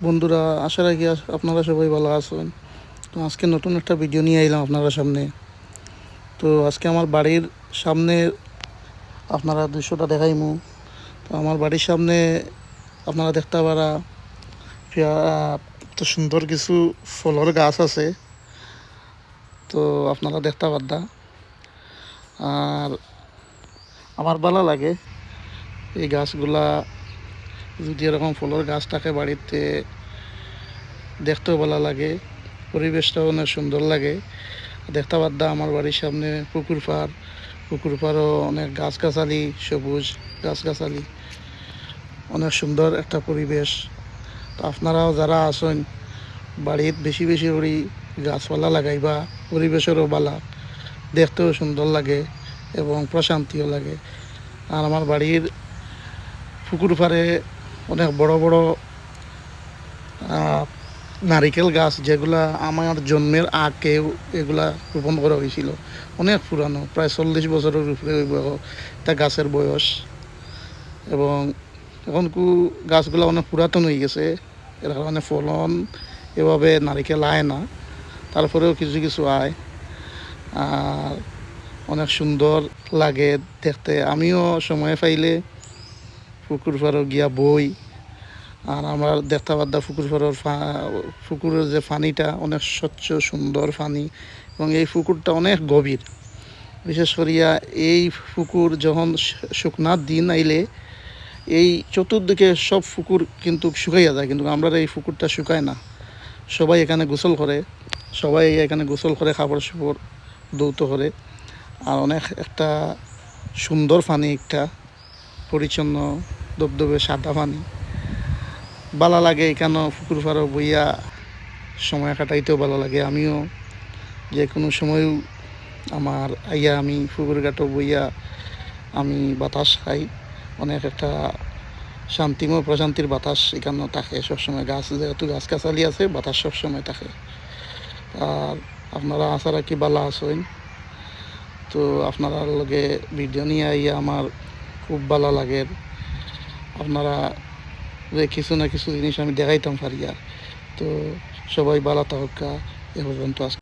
বন্ধুরা, আশা রাখি আপনারা সবাই ভালো আছেন। তো আজকে নতুন একটা ভিডিও নিয়ে এলাম আপনারা সামনে। তো আজকে আমার বাড়ির সামনে আপনারা দৃশ্যটা দেখাইমু। তো আমার বাড়ির সামনে আপনারা দেখতে পারা তো সুন্দর কিছু ফলের গাছ আছে। তো আপনারা দেখতে পারদা। আর আমার ভালো লাগে এই গাছগুলা, যদি এরকম ফলের গাছ থাকে বাড়িতে, দেখতেও ভালো লাগে, পরিবেশটাও অনেক সুন্দর লাগে। দেখতে পারদা আমার বাড়ির সামনে পুকুর পাড়ও অনেক গাছগাছালি, সবুজ গাছগাছালি, অনেক সুন্দর একটা পরিবেশ। তো আপনারাও যারা আসেন বাড়ির বেশি বেশি করে গাছপালা লাগাইবা, পরিবেশেরও ভালো, দেখতেও সুন্দর লাগে এবং প্রশান্তিও লাগে। আর আমার বাড়ির পুকুর পাড়ে অনেক বড় বড় নারিকেল গাছ, যেগুলা আমার জন্মের আগেও এগুলা রোপণ করা হয়েছিল। অনেক পুরানো, প্রায় 40 বছরের উপরে একটা গাছের বয়স। এবং এখন গাছগুলো অনেক পুরাতন হয়ে গেছে, এর কারণে ফলন এভাবে নারিকেল আয় না, তারপরেও কিছু কিছু আয়। আর অনেক সুন্দর লাগে দেখতে। আমিও সময় পাইলে পুকুর পাড়ে গিয়া বই। আর আমার দেখতে পারদা পুকুরের যে পানিটা অনেক স্বচ্ছ সুন্দর পানি, এবং এই পুকুরটা অনেক গভীর। বিশেষ করিয়া এই পুকুর যখন শুকনার দিন আইলে এই চতুর্দিকে সব পুকুর কিন্তু শুকাইয়া যায়, কিন্তু আমরা এই পুকুরটা শুকায় না। সবাই এখানে গোসল করে খাবার সাবার দৌত করে। আর অনেক একটা সুন্দর পানি, একটা পরিচ্ছন্ন দবদবে সাদা পানি, ভালো লাগে। এখানেও পুকুর পাড়ে বইয়া সময় কাটাইতেও ভালো লাগে। আমিও যে কোনো সময় আমি পুকুর ঘাটও বইয়া আমি বাতাস খাই। অনেক একটা শান্তিময় প্রশান্তির বাতাস এখানেও থাকে সবসময়। যেহেতু গাছগাছালি আছে, বাতাস সবসময় থাকে। আর আপনারা আশা রাখি ভালো আছেন। তো আপনারা লগে ভিডিও নিয়ে আইয়া আমার খুব ভালো লাগে। আপনারা যে কিছু না কিছু জিনিস আমি দেখাইতাম পারি। আর তো সবাই ভালো থাকা এ পর্যন্ত।